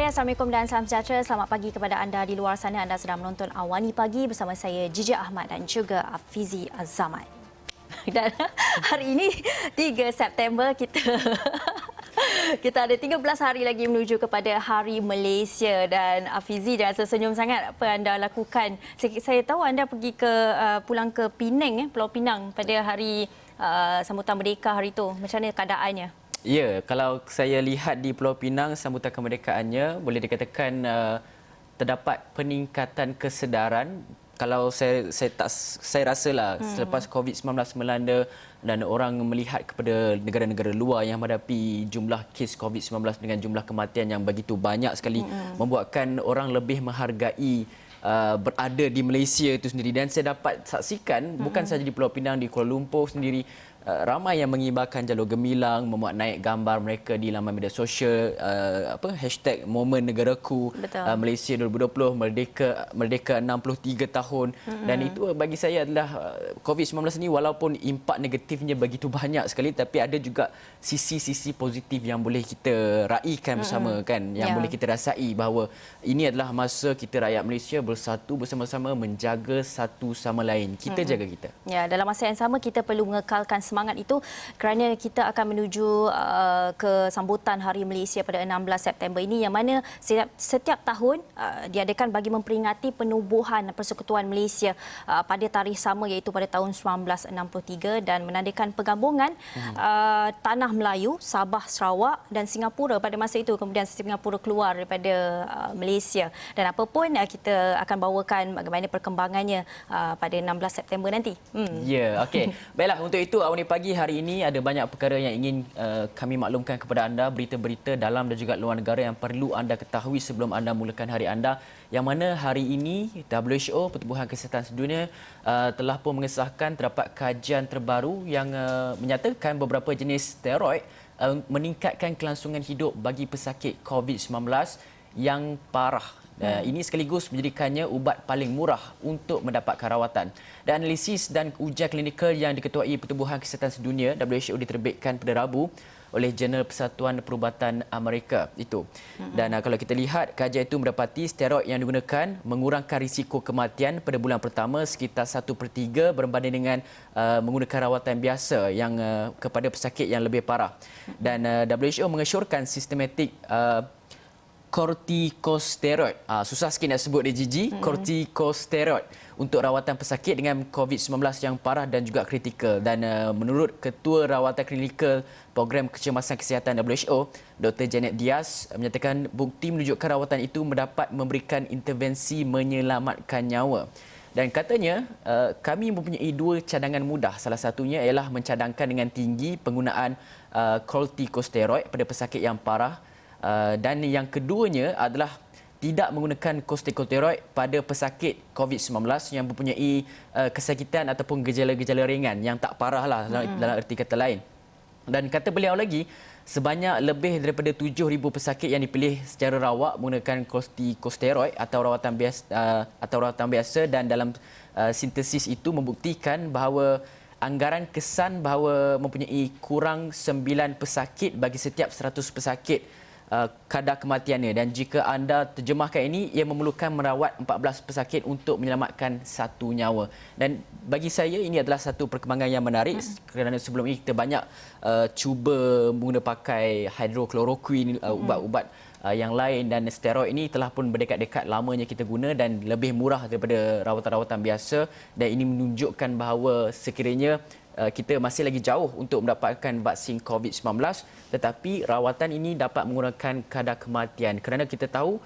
Hai, Assalamualaikum dan salam sejahtera. Selamat pagi kepada anda di luar sana. Anda sedang menonton Awani Pagi bersama saya Jiji Ahmad dan juga Afizi Azamat. Dan hari ini 3 September kita ada 13 hari lagi menuju kepada Hari Malaysia. Dan Afizi jangan tersenyum sangat. Apa anda lakukan? Saya tahu anda pergi pulang ke Penang, Pulau Pinang pada hari sambutan Merdeka hari itu. Macam mana keadaannya? Ya, kalau saya lihat di Pulau Pinang sambutan kemerdekaannya, boleh dikatakan terdapat peningkatan kesedaran. Kalau saya rasalah selepas COVID-19 melanda dan orang melihat kepada negara-negara luar yang menghadapi jumlah kes COVID-19 dengan jumlah kematian yang begitu banyak sekali, membuatkan orang lebih menghargai berada di Malaysia itu sendiri. Dan saya dapat saksikan bukan sahaja di Pulau Pinang, di Kuala Lumpur sendiri, ramai yang mengibarkan jalur gemilang, memuat naik gambar mereka di laman media sosial, hashtag Momen Negaraku, Malaysia 2020, Merdeka 63 tahun. Dan itu bagi saya adalah COVID-19 ini, walaupun impak negatifnya begitu banyak sekali, tapi ada juga sisi-sisi positif yang boleh kita raikan bersama, kan, yang boleh kita rasai bahawa ini adalah masa kita rakyat Malaysia bersatu bersama-sama menjaga satu sama lain. Kita jaga kita. Ya, dalam masa yang sama kita perlu mengekalkan semangat itu kerana kita akan menuju ke sambutan Hari Malaysia pada 16 September ini, yang mana setiap tahun diadakan bagi memperingati penubuhan Persekutuan Malaysia pada tarikh sama, iaitu pada tahun 1963, dan menandakan penggabungan Tanah Melayu, Sabah, Sarawak dan Singapura pada masa itu. Kemudian Singapura keluar daripada Malaysia, dan apapun kita akan bawakan bagaimana perkembangannya pada 16 September nanti. Ya, okey. Baiklah, untuk itu Awani Pagi hari ini ada banyak perkara yang ingin kami maklumkan kepada anda, berita-berita dalam dan juga luar negara yang perlu anda ketahui sebelum anda mulakan hari anda. Yang mana hari ini WHO, Pertubuhan Kesihatan Sedunia, telah pun mengesahkan terdapat kajian terbaru yang menyatakan beberapa jenis steroid meningkatkan kelangsungan hidup bagi pesakit COVID-19 yang parah. Ini sekaligus menjadikannya ubat paling murah untuk mendapatkan rawatan. Dan analisis dan ujian klinikal yang diketuai Pertubuhan Kesihatan Sedunia WHO diterbitkan pada Rabu oleh Jurnal Persatuan Perubatan Amerika itu. Dan kalau kita lihat, kajian itu mendapati steroid yang digunakan mengurangkan risiko kematian pada bulan pertama sekitar 1/3 berbanding dengan menggunakan rawatan biasa yang kepada pesakit yang lebih parah. Dan WHO mengesyorkan sistematik kortikosteroid. Susah sikit nak sebut dia, Gigi. Kortikosteroid untuk rawatan pesakit dengan COVID-19 yang parah dan juga kritikal. Dan menurut Ketua Rawatan Klinikal Program Kecemasan Kesihatan WHO, Dr. Janet Diaz, menyatakan bukti menunjukkan rawatan itu dapat memberikan intervensi menyelamatkan nyawa. Dan katanya, kami mempunyai 2 cadangan mudah. Salah satunya ialah mencadangkan dengan tinggi penggunaan kortikosteroid pada pesakit yang parah. Dan yang keduanya adalah tidak menggunakan kortikosteroid pada pesakit COVID-19 yang mempunyai kesakitan ataupun gejala-gejala ringan yang tak parah lah dalam erti kata lain. Dan kata beliau lagi, sebanyak lebih daripada 7,000 pesakit yang dipilih secara rawak menggunakan kortikosteroid atau rawatan biasa, dan dalam sintesis itu membuktikan bahawa anggaran kesan bahawa mempunyai kurang 9 pesakit bagi setiap 100 pesakit kadar kematiannya. Dan jika anda terjemahkan ini, ia memerlukan merawat 14 pesakit untuk menyelamatkan 1 nyawa. Dan bagi saya ini adalah satu perkembangan yang menarik kerana sebelum ini kita banyak cuba menggunakan pakai hidrokloroquine, ubat-ubat yang lain, dan steroid ini telah pun berdekat-dekat lamanya kita guna dan lebih murah daripada rawatan-rawatan biasa. Dan ini menunjukkan bahawa sekiranya kita masih lagi jauh untuk mendapatkan vaksin COVID-19, tetapi rawatan ini dapat mengurangkan kadar kematian kerana kita tahu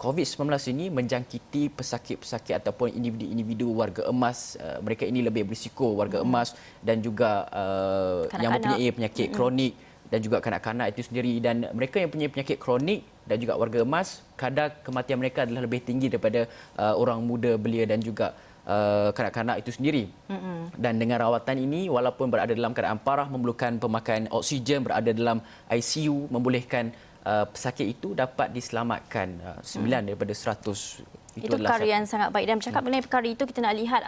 COVID-19 ini menjangkiti pesakit-pesakit ataupun individu-individu warga emas. Mereka ini lebih berisiko, warga emas dan juga yang mempunyai penyakit kronik dan juga kanak-kanak itu sendiri. Dan mereka yang mempunyai penyakit kronik dan juga warga emas, kadar kematian mereka adalah lebih tinggi daripada orang muda, belia dan juga kanak-kanak itu sendiri. Dan dengan rawatan ini, walaupun berada dalam keadaan parah, memerlukan pemakaian oksigen, berada dalam ICU, membolehkan pesakit itu dapat diselamatkan 9 daripada 100 Itu perkara yang sangat baik. Dan bercakap mengenai perkara itu, kita nak lihat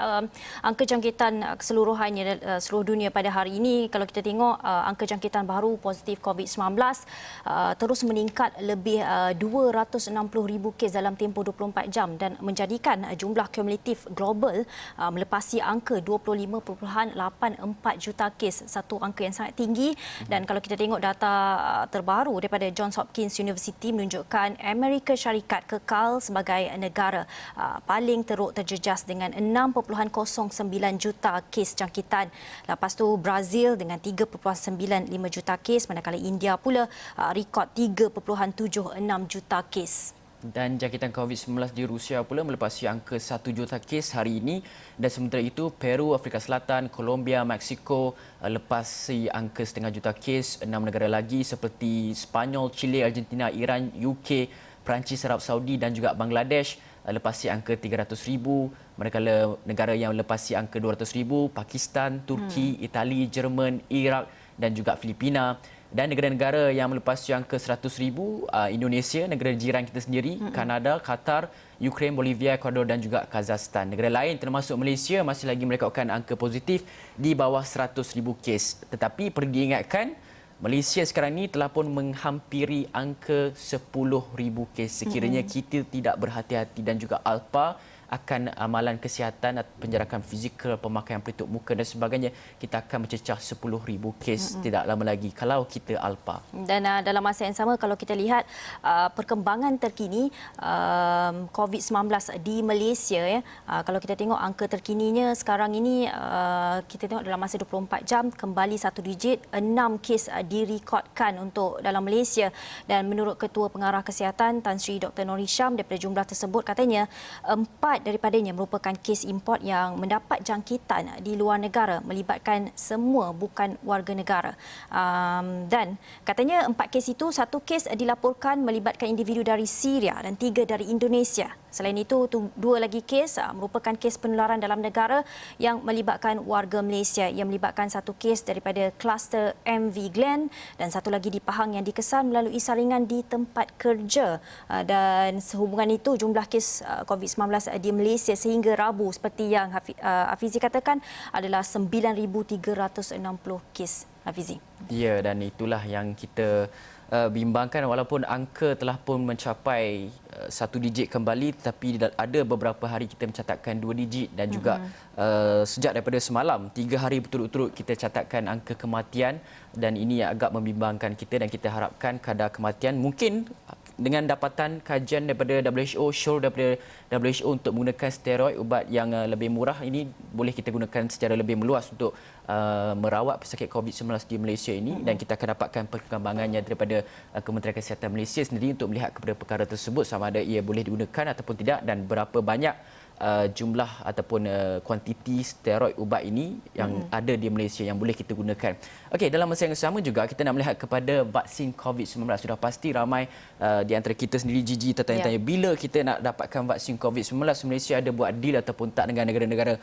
angka jangkitan keseluruhannya seluruh dunia pada hari ini. Kalau kita tengok angka jangkitan baru positif COVID-19 terus meningkat lebih 260,000 kes dalam tempoh 24 jam dan menjadikan jumlah kumulatif global melepasi angka 25.84 juta kes. Satu angka yang sangat tinggi. Dan kalau kita tengok data terbaru daripada Johns Hopkins University menunjukkan Amerika Syarikat kekal sebagai negara paling teruk terjejas dengan 6.09 juta kes jangkitan. Lepas tu Brazil dengan 3.95 juta kes, manakala India pula rekod 3.76 juta kes. Dan jangkitan COVID-19 di Rusia pula melepasi angka 1 juta kes hari ini. Dan sementara itu, Peru, Afrika Selatan, Colombia, Mexico lepasi angka 0.5 juta kes. 6 negara lagi seperti Spanyol, Chile, Argentina, Iran, UK, Perancis, Arab Saudi dan juga Bangladesh lepasi angka 300,000. Manakala negara yang lepasi angka 200,000, Pakistan, Turki, Itali, Jerman, Iraq dan juga Filipina. Dan negara-negara yang melepasi angka 100,000, Indonesia, negara jiran kita sendiri, Kanada, Qatar, Ukraine, Bolivia, Ecuador dan juga Kazakhstan. Negara lain termasuk Malaysia masih lagi merekodkan angka positif di bawah 100,000 kes. Tetapi perlu diingatkan, Malaysia sekarang ini telah pun menghampiri angka 10,000 kes. Sekiranya kita tidak berhati-hati dan juga alpa akan amalan kesihatan, penjarakan fizikal, pemakaian pelitup muka dan sebagainya, kita akan mencecah 10,000 kes tidak lama lagi kalau kita alpa. Dan dalam masa yang sama, kalau kita lihat perkembangan terkini COVID-19 di Malaysia, kalau kita tengok angka terkininya sekarang ini, kita tengok dalam masa 24 jam kembali satu digit, 6 kes direkodkan untuk dalam Malaysia. Dan menurut Ketua Pengarah Kesihatan Tan Sri Dr. Nor Hisham, daripada jumlah tersebut katanya 4 daripadanya merupakan kes import yang mendapat jangkitan di luar negara melibatkan semua bukan warga negara. Dan katanya 4 kes itu, 1 kes dilaporkan melibatkan individu dari Syria dan 3 dari Indonesia. Selain itu, 2 lagi kes merupakan kes penularan dalam negara yang melibatkan warga Malaysia, yang melibatkan 1 kes daripada kluster MV Glen dan 1 lagi di Pahang yang dikesan melalui saringan di tempat kerja. Dan sehubungan itu, jumlah kes COVID-19 di Malaysia sehingga Rabu seperti yang Hafizi katakan adalah 9,360 kes. Hafizi. Ya, dan itulah yang kita bimbangkan, walaupun angka telah pun mencapai 1 digit kembali, tetapi ada beberapa hari kita mencatatkan 2 digit dan juga sejak daripada semalam 3 hari berturut-turut kita catatkan angka kematian, dan ini agak membimbangkan kita dan kita harapkan kadar kematian mungkin dengan dapatan kajian daripada WHO, show daripada WHO untuk menggunakan steroid, ubat yang lebih murah ini boleh kita gunakan secara lebih meluas untuk merawat pesakit COVID-19 di Malaysia ini, dan kita akan dapatkan perkembangannya daripada Kementerian Kesihatan Malaysia sendiri untuk melihat kepada perkara tersebut sama ada ia boleh digunakan ataupun tidak dan berapa banyak jumlah ataupun kuantiti steroid ubat ini yang ada di Malaysia yang boleh kita gunakan. Okey, dalam masa yang sama juga kita nak melihat kepada vaksin COVID-19. Sudah pasti ramai di antara kita sendiri Gigi tertanya-tanya bila kita nak dapatkan vaksin COVID-19. Malaysia ada buat deal ataupun tak dengan negara-negara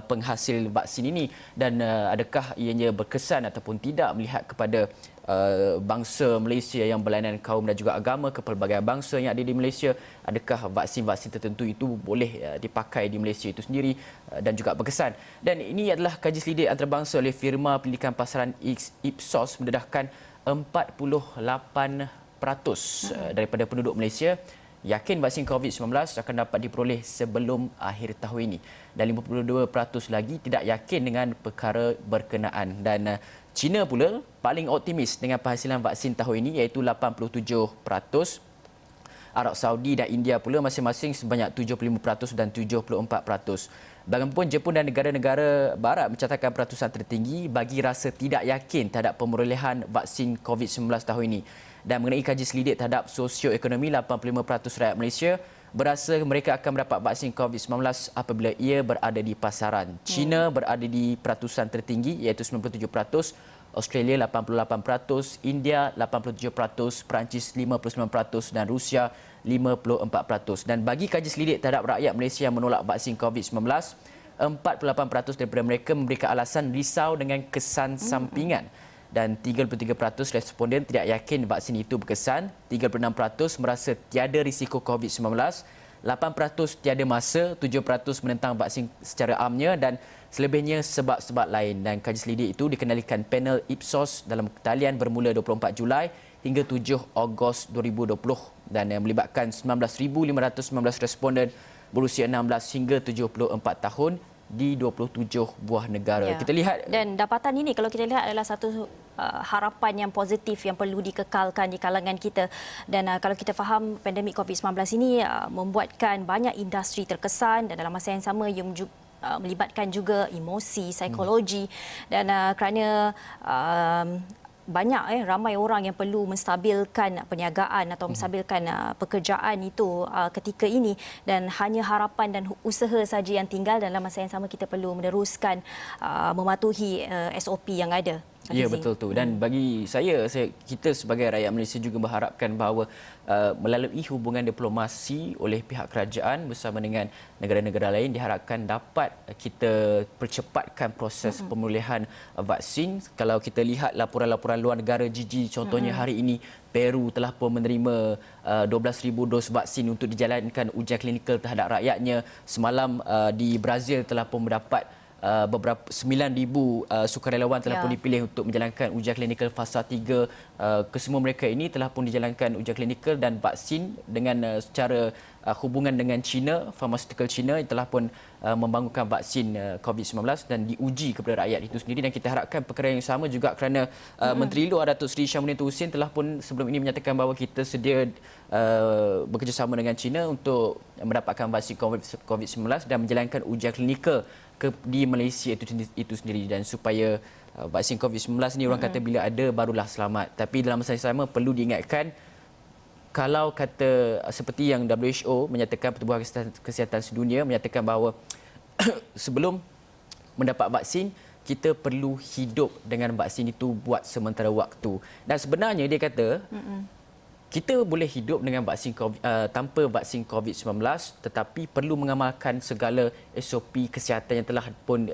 penghasil vaksin ini, dan adakah ianya berkesan ataupun tidak melihat kepada bangsa Malaysia yang berlainan kaum dan juga agama, ke pelbagai bangsa yang ada di Malaysia, adakah vaksin-vaksin tertentu itu boleh dipakai di Malaysia itu sendiri dan juga berkesan. Dan ini adalah kaji selidik antarabangsa oleh firma pendidikan pasaran Ipsos mendedahkan 48% daripada penduduk Malaysia yakin vaksin COVID-19 akan dapat diperoleh sebelum akhir tahun ini, dan 52% lagi tidak yakin dengan perkara berkenaan. Dan China pula paling optimis dengan penghasilan vaksin tahun ini iaitu 87%. Arab Saudi dan India pula masing-masing sebanyak 75% dan 74%. Bagaimanapun Jepun dan negara-negara barat mencatatkan peratusan tertinggi bagi rasa tidak yakin terhadap pemerolehan vaksin COVID-19 tahun ini. Dan mengenai kaji selidik terhadap sosioekonomi, 85% rakyat Malaysia berasa mereka akan mendapat vaksin COVID-19 apabila ia berada di pasaran. China berada di peratusan tertinggi iaitu 97%, Australia 88%, India 87%, Perancis 59% dan Rusia 54%. Dan bagi kaji selidik terhadap rakyat Malaysia yang menolak vaksin COVID-19, 48% daripada mereka memberikan alasan risau dengan kesan sampingan. Dan 33% responden tidak yakin vaksin itu berkesan, 36% merasa tiada risiko COVID-19, 8% tiada masa, 7% menentang vaksin secara amnya dan selebihnya sebab-sebab lain. Dan kaji selidik itu dikendalikan panel Ipsos dalam talian bermula 24 Julai hingga 7 Ogos 2020 dan melibatkan 19,519 responden berusia 16 hingga 74 tahun di 27 buah negara. Ya. Kita lihat dan dapatan ini kalau kita lihat adalah satu harapan yang positif yang perlu dikekalkan di kalangan kita. Dan kalau kita faham pandemik COVID-19 ini membuatkan banyak industri terkesan dan dalam masa yang sama ia melibatkan juga emosi, psikologi dan kerana banyak ramai orang yang perlu menstabilkan perniagaan atau menstabilkan pekerjaan itu ketika ini dan hanya harapan dan usaha saja yang tinggal dan dalam masa yang sama kita perlu meneruskan mematuhi SOP yang ada. Ya, betul tu. Dan bagi kita sebagai rakyat Malaysia juga berharapkan bahawa melalui hubungan diplomasi oleh pihak kerajaan bersama dengan negara-negara lain diharapkan dapat kita percepatkan proses pemulihan vaksin. Kalau kita lihat laporan-laporan luar negara, Gigi, contohnya hari ini Peru telah pun menerima 12,000 dos vaksin untuk dijalankan ujian klinikal terhadap rakyatnya. Semalam di Brazil telah pun mendapat beberapa 9,000 sukarelawan telah pun dipilih untuk menjalankan ujian klinikal fasa 3. Kesemua mereka ini telah pun dijalankan ujian klinikal dan vaksin dengan secara hubungan dengan China, pharmaceutical China yang telah pun membangunkan vaksin COVID-19 dan diuji kepada rakyat itu sendiri. Dan kita harapkan perkara yang sama juga kerana Menteri Luar Datuk Seri Syamsuddin Hussein telah pun sebelum ini menyatakan bahawa kita sedia bekerjasama dengan China untuk mendapatkan vaksin COVID-19 dan menjalankan ujian klinikal di Malaysia itu sendiri dan supaya vaksin COVID-19 ni orang kata bila ada barulah selamat. Tapi dalam masa yang sama perlu diingatkan kalau kata seperti yang WHO menyatakan, Pertubuhan Kesihatan Sedunia menyatakan bahawa sebelum mendapat vaksin kita perlu hidup dengan vaksin itu buat sementara waktu. Dan sebenarnya dia kata kita boleh hidup dengan tanpa vaksin COVID-19 tetapi perlu mengamalkan segala SOP kesihatan yang telah pun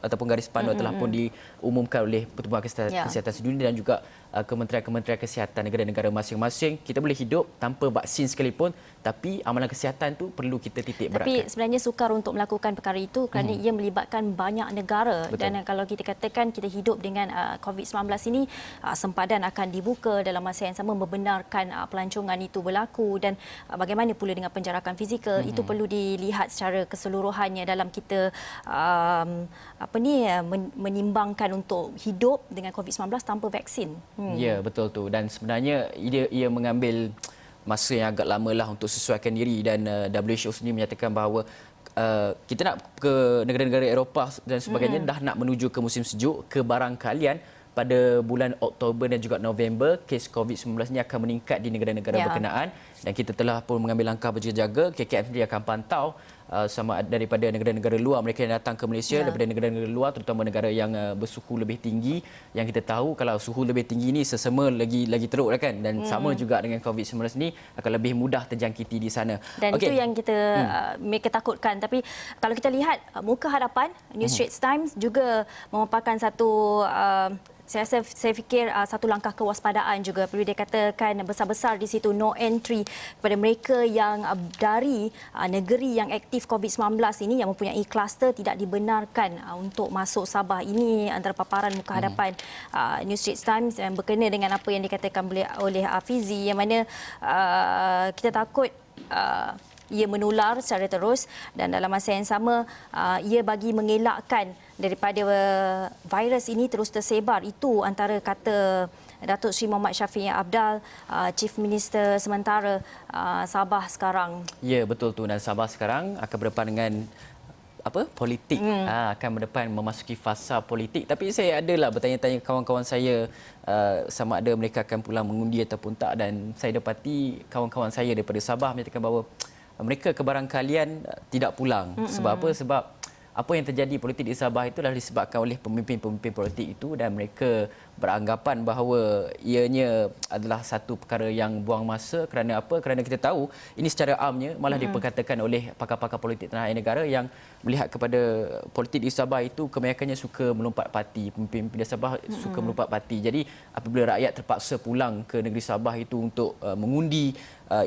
ataupun garis panduan telah pun diumumkan oleh Pertubuhan Kesihatan Sedunia dan juga kementerian-kementerian kesihatan negara-negara masing-masing. Kita boleh hidup tanpa vaksin sekalipun tapi amalan kesihatan tu perlu kita titik beratkan. Tapi sebenarnya sukar untuk melakukan perkara itu kerana ia melibatkan banyak negara. Betul. Dan kalau kita katakan kita hidup dengan COVID-19 ini sempadan akan dibuka dalam masa yang sama membenarkan pelancongan itu berlaku dan bagaimana pula dengan penjarakan fizikal itu perlu dilihat secara keseluruhannya dalam kita menimbangkan untuk hidup dengan COVID-19 tanpa vaksin. Ya, betul tu. Dan sebenarnya ia mengambil masa yang agak lama lah untuk sesuaikan diri dan WHO sendiri menyatakan bahawa kita nak ke negara-negara Eropah dan sebagainya dah nak menuju ke musim sejuk, kebarangkalian pada bulan Oktober dan juga November kes COVID-19 ini akan meningkat di negara-negara berkenaan dan kita telah pun mengambil langkah berjaga-jaga. KKM sendiri akan pantau sama daripada negara-negara luar mereka yang datang ke Malaysia daripada negara-negara luar terutama negara yang bersuhu lebih tinggi yang kita tahu kalau suhu lebih tinggi ini sesama lagi teruk lah kan dan sama juga dengan COVID-19 ini akan lebih mudah terjangkiti di sana. Dan itu yang kita mereka takutkan. Tapi kalau kita lihat muka hadapan New Straits Times juga memaparkan satu saya fikir satu langkah kewaspadaan juga perlu dikatakan besar-besar di situ no entry kepada mereka yang dari negeri yang aktif COVID-19 ini yang mempunyai kluster tidak dibenarkan untuk masuk Sabah. Ini antara paparan muka hadapan New Straits Times yang berkena dengan apa yang dikatakan oleh Fizi yang mana kita takut ia menular secara terus dan dalam masa yang sama ia bagi mengelakkan daripada virus ini terus tersebar. Itu antara kata Datuk Seri Mohamad Shafie Apdal, Chief Minister sementara Sabah sekarang. Ya, betul tu. Dan Sabah sekarang akan berdepan dengan politik, akan berdepan memasuki fasa politik. Tapi saya adalah bertanya-tanya kawan-kawan saya sama ada mereka akan pulang mengundi ataupun tak dan saya dapati kawan-kawan saya daripada Sabah menyatakan bahawa mereka kebarangkalian tidak pulang. Sebab apa? Sebab apa yang terjadi politik di Sabah itu adalah disebabkan oleh pemimpin-pemimpin politik itu dan mereka beranggapan bahawa ianya adalah satu perkara yang buang masa. Kerana apa? Kerana kita tahu ini secara amnya malah diperkatakan oleh pakar-pakar politik tanah air negara yang melihat kepada politik di Sabah itu kebanyakannya suka melompat parti. Pemimpin di Sabah suka melompat parti. Jadi apabila rakyat terpaksa pulang ke negeri Sabah itu untuk mengundi,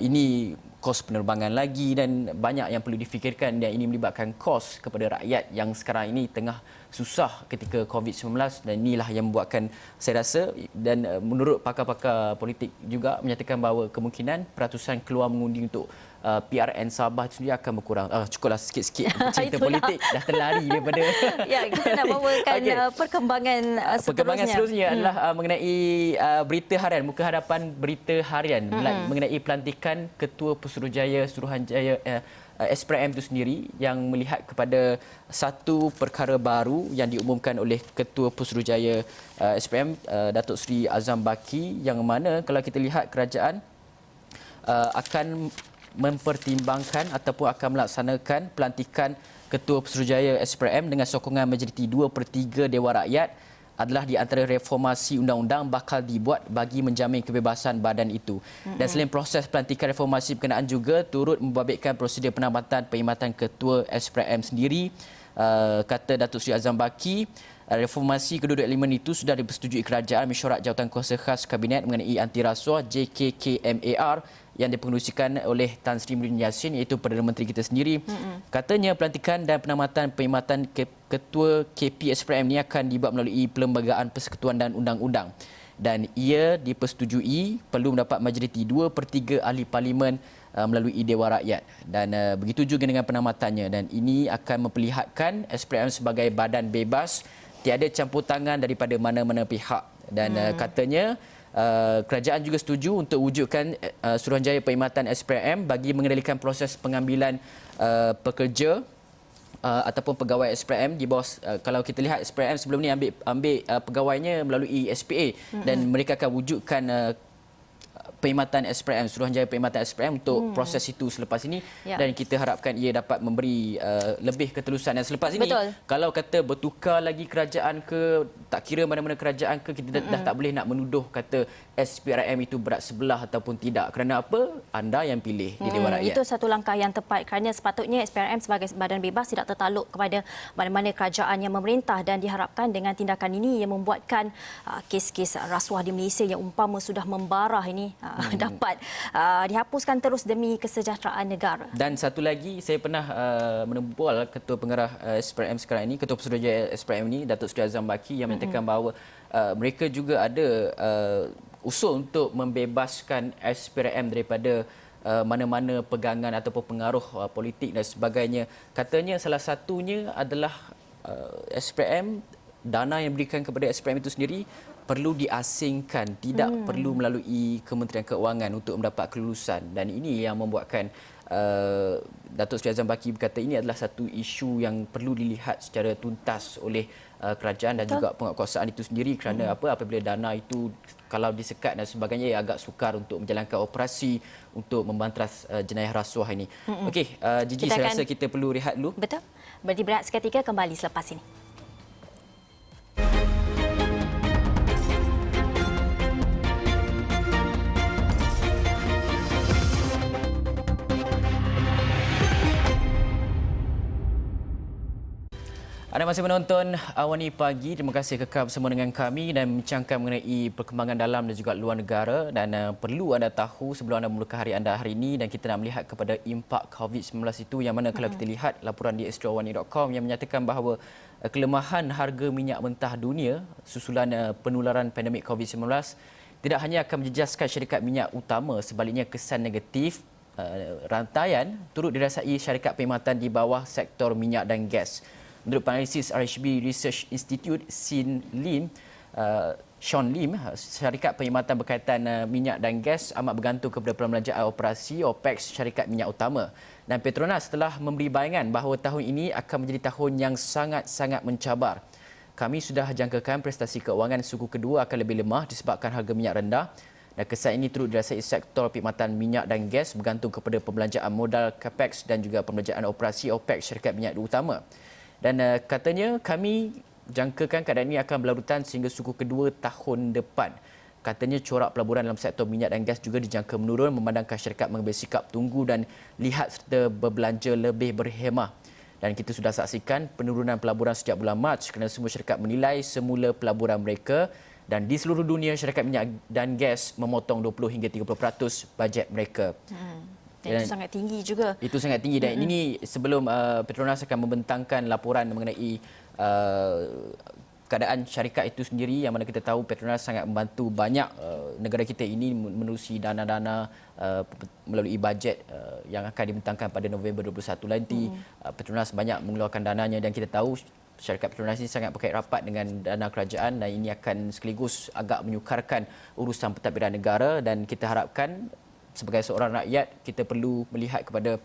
ini kos penerbangan lagi dan banyak yang perlu difikirkan dan ini melibatkan kos kepada rakyat yang sekarang ini tengah susah ketika COVID-19 dan inilah yang membuatkan saya rasa dan menurut pakar-pakar politik juga menyatakan bahawa kemungkinan peratusan keluar mengundi untuk PRN Sabah itu sendiri akan berkurang. Cukuplah sikit-sikit cerita politik dah terlari daripada ya, kita nak bawakan perkembangan seterusnya. Perkembangan seterusnya adalah mengenai berita harian, muka hadapan berita harian mengenai pelantikan Ketua Pesuruhjaya Suruhanjaya SPRM itu sendiri yang melihat kepada satu perkara baru yang diumumkan oleh Ketua Pesuruhjaya SPRM Datuk Seri Azam Baki, yang mana kalau kita lihat kerajaan akan mempertimbangkan ataupun akan melaksanakan pelantikan Ketua Pesuruhjaya SPRM dengan sokongan majoriti 2/3 Dewan Rakyat adalah di antara reformasi undang-undang bakal dibuat bagi menjamin kebebasan badan itu. Dan selain proses pelantikan reformasi berkenaan juga turut membabitkan prosedur penambatan perkhidmatan Ketua SPRM sendiri. Kata Datuk Seri Azam Baki, reformasi kedua-dua elemen itu sudah dipersetujui kerajaan mesyuarat Jawatankuasa Khas Kabinet mengenai anti rasuah JKKMAR yang dipengerusikan oleh Tan Sri Muhyiddin Yassin, iaitu Perdana Menteri kita sendiri. Katanya pelantikan dan penamatan perkhidmatan Ketua KP SPRM ini akan dibuat melalui Perlembagaan Persekutuan dan Undang-Undang. Dan ia dipersetujui perlu mendapat majoriti 2/3 ahli parlimen melalui Dewan Rakyat. Dan begitu juga dengan penamatannya. Dan ini akan memperlihatkan SPRM sebagai badan bebas, tiada campur tangan daripada mana-mana pihak. Dan katanya kerajaan juga setuju untuk wujudkan Suruhanjaya Perkhidmatan SPRM bagi mengendalikan proses pengambilan pekerja ataupun pegawai SPRM di bawah. Kalau kita lihat SPRM sebelum ni ambil pegawainya melalui SPA dan mereka akan wujudkan perkhidmatan SPRM, Suruhanjaya Perkhidmatan SPRM untuk proses itu selepas ini. Dan kita harapkan ia dapat memberi lebih ketelusan. Dan selepas ini, kalau kata bertukar lagi kerajaan ke, tak kira mana-mana kerajaan ke, kita dah tak boleh nak menuduh kata SPRM itu berat sebelah ataupun tidak. Kerana apa? Anda yang pilih di Dewan Rakyat. Itu satu langkah yang tepat kerana sepatutnya SPRM sebagai badan bebas tidak tertakluk kepada mana-mana kerajaan yang memerintah, dan diharapkan dengan tindakan ini yang membuatkan kes-kes rasuah di Malaysia yang umpama sudah membarah ini dapat dihapuskan terus demi kesejahteraan negara. Dan satu lagi, saya pernah menembual Ketua Pengarah SPRM sekarang ini, Ketua Pesuruhjaya SPRM ini, Datuk Seri Azam Baki, yang menyatakan bahawa mereka juga ada usul untuk membebaskan SPRM daripada mana-mana pegangan ataupun pengaruh politik dan sebagainya. Katanya salah satunya adalah SPRM, dana yang diberikan kepada SPRM itu sendiri perlu diasingkan, tidak perlu melalui Kementerian Keuangan untuk mendapat kelulusan. Dan ini yang membuatkan Datuk Seri Azam Baki berkata ini adalah satu isu yang perlu dilihat secara tuntas oleh kerajaan dan juga penguatkuasaan itu sendiri, kerana apabila dana itu kalau disekat dan sebagainya, ia agak sukar untuk menjalankan operasi untuk membantras jenayah rasuah ini. Okey, Gigi, saya rasa kita perlu rehat dulu. Betul. Berhenti berehat seketika, kembali selepas ini. Anda masih menonton Awani Pagi. Terima kasih kekal bersama dengan kami dan membincangkan mengenai perkembangan dalam dan juga luar negara. Dan perlu anda tahu sebelum anda memulakan hari anda hari ini, dan kita nak melihat kepada impak COVID-19 itu, yang mana kalau kita lihat laporan di extraawani.com yang menyatakan bahawa kelemahan harga minyak mentah dunia susulan penularan pandemik COVID-19 tidak hanya akan menjejaskan syarikat minyak utama, sebaliknya kesan negatif rantaian turut dirasai syarikat perkhidmatan di bawah sektor minyak dan gas. Menurut penalisis RHB Research Institute, Sean Lim, syarikat perkhidmatan berkaitan minyak dan gas amat bergantung kepada pembelanjaan operasi OPEX syarikat minyak utama. Dan Petronas telah memberi bayangan bahawa tahun ini akan menjadi tahun yang sangat-sangat mencabar. Kami sudah jangkakan prestasi keuangan suku kedua akan lebih lemah disebabkan harga minyak rendah. Dan kesan ini turut dirasai sektor perkhidmatan minyak dan gas bergantung kepada pembelanjaan modal capex dan juga pembelanjaan operasi OPEX syarikat minyak utama. Dan katanya kami jangkakan keadaan ini akan berlarutan sehingga suku kedua tahun depan. Katanya corak pelaburan dalam sektor minyak dan gas juga dijangka menurun, memandangkan syarikat mengambil sikap tunggu dan lihat serta berbelanja lebih berhemah. Dan kita sudah saksikan penurunan pelaburan sejak bulan Mac kerana semua syarikat menilai semula pelaburan mereka, dan di seluruh dunia syarikat minyak dan gas memotong 20 hingga 30% bajet mereka. Dan itu sangat tinggi juga. Itu sangat tinggi dan ini sebelum Petronas akan membentangkan laporan mengenai keadaan syarikat itu sendiri, yang mana kita tahu Petronas sangat membantu banyak negara kita ini menerusi dana-dana melalui bajet yang akan dibentangkan pada November 21 nanti. Petronas banyak mengeluarkan dananya dan kita tahu syarikat Petronas ini sangat berkait rapat dengan dana kerajaan dan ini akan sekaligus agak menyukarkan urusan pentadbiran negara, dan kita harapkan sebagai seorang rakyat kita perlu melihat kepada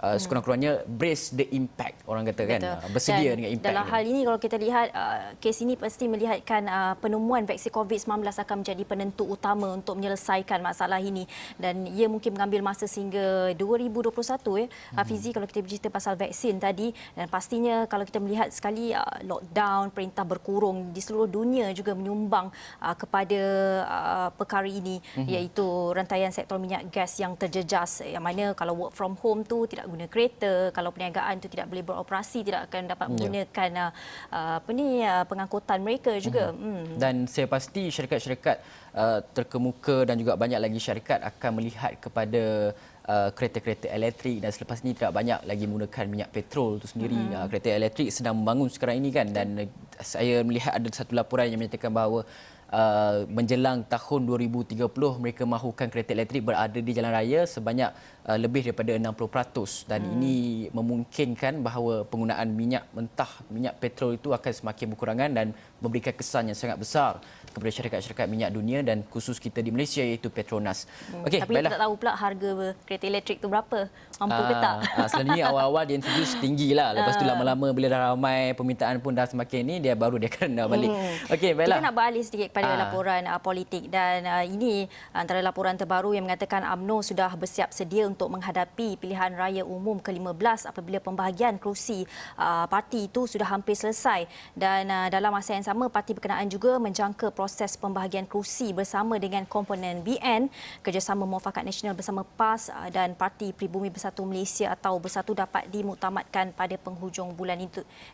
sekurang-kurangnya brace the impact, orang kata kan. Bersedia dengan impact. Dalam hal ini kalau kita lihat kes ini pasti melihatkan penemuan vaksin COVID-19 akan menjadi penentu utama untuk menyelesaikan masalah ini, dan ia mungkin mengambil masa sehingga 2021 Hafizi, kalau kita bercerita pasal vaksin tadi. Dan pastinya kalau kita melihat sekali lockdown, perintah berkurung di seluruh dunia juga menyumbang kepada perkara ini, iaitu rantaian sektor minyak gas yang terjejas, yang mana kalau work from home tu tidak guna kereta, kalau perniagaan itu tidak boleh beroperasi, tidak akan dapat menggunakan pengangkutan mereka juga. Dan saya pasti syarikat-syarikat terkemuka dan juga banyak lagi syarikat akan melihat kepada kereta-kereta elektrik, dan selepas ini tidak banyak lagi menggunakan minyak petrol itu sendiri. Kereta elektrik sedang membangun sekarang ini kan, dan saya melihat ada satu laporan yang menyatakan bahawa menjelang tahun 2030 mereka mahukan kereta elektrik berada di jalan raya sebanyak lebih daripada 60%, dan ini memungkinkan bahawa penggunaan minyak mentah, minyak petrol itu akan semakin berkurangan dan memberikan kesan yang sangat besar kepada syarikat-syarikat minyak dunia dan khusus kita di Malaysia iaitu Petronas. Okey, tapi kita tak tahu pula harga kereta elektrik tu berapa, mampu ke tak? Selalunya awal-awal dia introduce tinggi lah, lepas tu lama-lama bila dah ramai permintaan pun dah semakin ni, dia baru dia akan balik. Okey, baiklah. Kita nak beralih sedikit kepada laporan politik, dan ini antara laporan terbaru yang mengatakan UMNO sudah bersiap sedia untuk menghadapi pilihan raya umum ke-15 apabila pembahagian kerusi parti itu sudah hampir selesai, dan dalam masa yang sama parti berkenaan juga menjangka proses pembahagian kerusi bersama dengan komponen BN, Kerjasama Muafakat Nasional bersama PAS dan Parti Pribumi Bersatu Malaysia atau Bersatu dapat dimuktamadkan pada penghujung bulan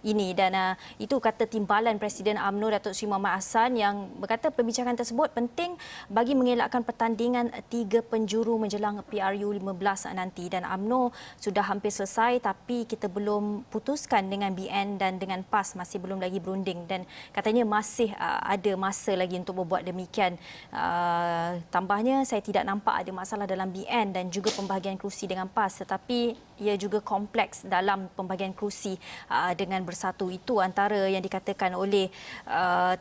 ini. Dan itu kata timbalan Presiden UMNO Datuk Seri Mohamad Hassan, yang berkata perbincangan tersebut penting bagi mengelakkan pertandingan 3 penjuru menjelang PRU 15 nanti. Dan UMNO sudah hampir selesai, tapi kita belum putuskan dengan BN dan dengan PAS, masih belum lagi berunding, dan katanya masih ada masa lagi untuk berbuat demikian. Tambahnya, saya tidak nampak ada masalah dalam BN dan juga pembahagian kerusi dengan PAS, tetapi ia juga kompleks dalam pembahagian kerusi dengan Bersatu. Itu antara yang dikatakan oleh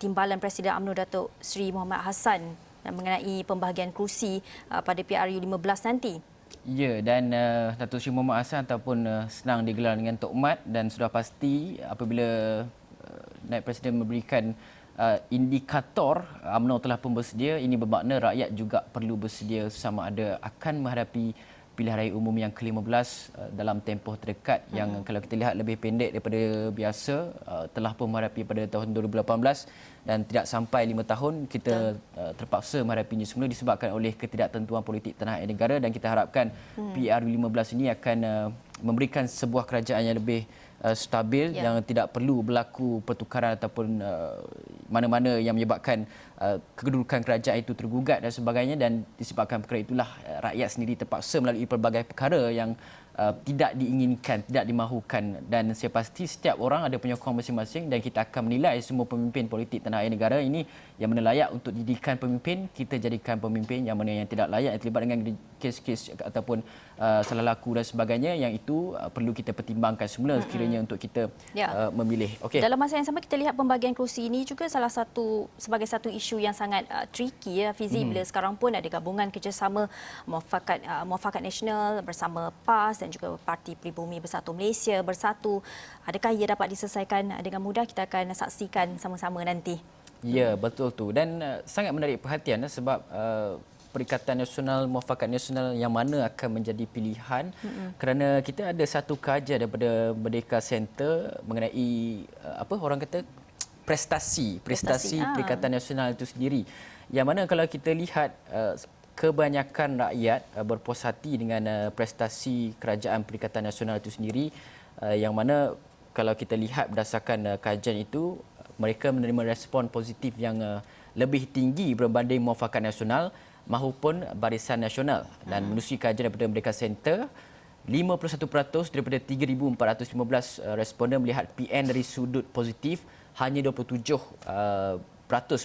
timbalan Presiden UMNO Datuk Seri Mohamad Hassan mengenai pembahagian kerusi pada PRU 15 nanti. Ya, dan Datuk Seri Mohamad Hassan ataupun senang digelar dengan Tok Mat, dan sudah pasti apabila Naib Presiden memberikan indikator UMNO telah pun bersedia, ini bermakna rakyat juga perlu bersedia sama ada akan menghadapi pilihan raya umum yang ke-15 dalam tempoh terdekat, yang kalau kita lihat lebih pendek daripada biasa, telah pun menghadapi pada tahun 2018 dan tidak sampai 5 tahun kita terpaksa menghadapinya semula disebabkan oleh ketidaktentuan politik tanah air negara, dan kita harapkan PRU 15 ini akan memberikan sebuah kerajaan yang lebih stabil, yang tidak perlu berlaku pertukaran ataupun mana-mana yang menyebabkan kedudukan kerajaan itu tergugat dan sebagainya, dan disebabkan perkara itulah rakyat sendiri terpaksa melalui pelbagai perkara yang tidak diinginkan, tidak dimahukan, dan saya pasti setiap orang ada penyokong masing-masing, dan kita akan menilai semua pemimpin politik tanah air negara ini yang mana layak untuk dijadikan pemimpin, kita jadikan pemimpin, yang mana yang tidak layak yang terlibat dengan kes-kes ataupun salah laku dan sebagainya, yang itu perlu kita pertimbangkan semula sekiranya untuk kita memilih. Okay. Dalam masa yang sama kita lihat pembahagian kerusi ini juga salah satu sebagai satu isu yang sangat tricky Fizi, bila sekarang pun ada gabungan kerjasama Muafakat Nasional bersama PAS dan juga Parti Pribumi Bersatu Malaysia Bersatu. Adakah ia dapat diselesaikan dengan mudah? Kita akan saksikan sama-sama nanti. Ya, betul tu, dan sangat menarik perhatian sebab Perikatan Nasional Muafakat Nasional yang mana akan menjadi pilihan, kerana kita ada satu kajian daripada Merdeka Center mengenai apa orang kata prestasi Perikatan Nasional itu sendiri, yang mana kalau kita lihat kebanyakan rakyat berpuas hati dengan prestasi Kerajaan Perikatan Nasional itu sendiri, yang mana kalau kita lihat berdasarkan kajian itu, mereka menerima respon positif yang lebih tinggi berbanding Muafakat Nasional. mahupun Barisan Nasional. Dan menerusi kajian daripada Merdeka Center, 51% daripada 3,415 responden melihat PN dari sudut positif, hanya 27%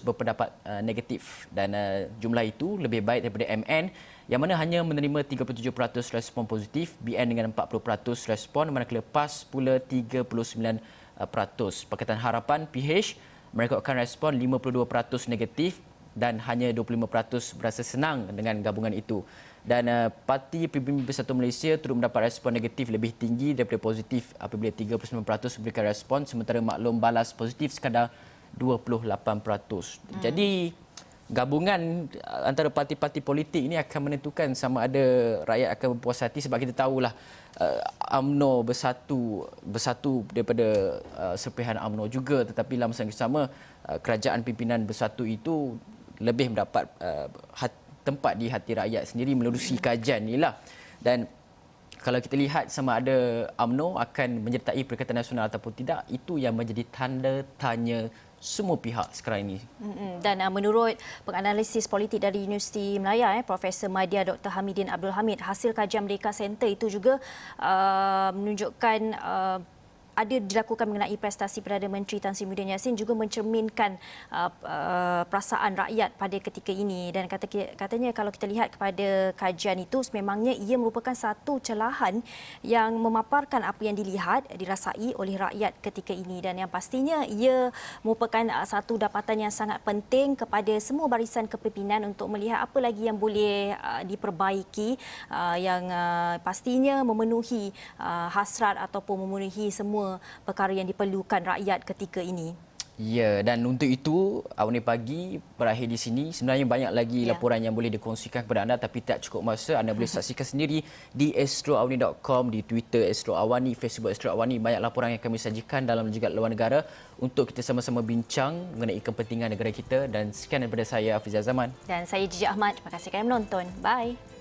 berpendapat negatif, dan jumlah itu lebih baik daripada MN yang mana hanya menerima 37% respon positif, BN dengan 40% respon, manakala PAS pula 39%. Pakatan Harapan PH merekodkan respon 52% negatif dan hanya 25% berasa senang dengan gabungan itu. Dan Parti Pribumi Bersatu Malaysia turut mendapat respon negatif lebih tinggi daripada positif apabila 39% memberikan respon, sementara maklum balas positif sekadar 28%. Jadi gabungan antara parti-parti politik ini akan menentukan sama ada rakyat akan berpuas hati, sebab kita tahulah UMNO bersatu daripada serpihan UMNO juga, tetapi dalam masa yang sama kerajaan pimpinan bersatu itu lebih mendapat tempat di hati rakyat sendiri menerusi kajian inilah. Dan kalau kita lihat sama ada UMNO akan menyertai Perikatan Nasional ataupun tidak, itu yang menjadi tanda tanya semua pihak sekarang ini. Dan menurut penganalisis politik dari Universiti Melaya, Profesor Madya Dr. Hamidin Abdul Hamid, hasil kajian Merdeka Center itu juga menunjukkan ada dilakukan mengenai prestasi Perdana Menteri Tan Sri Muhyiddin Yassin juga mencerminkan perasaan rakyat pada ketika ini. Dan katanya kalau kita lihat kepada kajian itu, sememangnya ia merupakan satu celahan yang memaparkan apa yang dilihat, dirasai oleh rakyat ketika ini, dan yang pastinya ia merupakan satu dapatan yang sangat penting kepada semua barisan kepimpinan untuk melihat apa lagi yang boleh diperbaiki, yang pastinya memenuhi hasrat ataupun memenuhi semua perkara yang diperlukan rakyat ketika ini. Ya, dan untuk itu Awani Pagi berakhir di sini. Sebenarnya banyak lagi laporan yang boleh dikongsikan kepada anda, tapi tak cukup masa. Anda boleh saksikan sendiri di astroawani.com, di Twitter Astro Awani, Facebook Astro Awani. Banyak laporan yang kami sajikan dalam dan juga luar negara untuk kita sama-sama bincang mengenai kepentingan negara kita. Dan sekian daripada saya, Hafizah Zaman. Dan saya Gigi Ahmad. Terima kasih kerana menonton. Bye.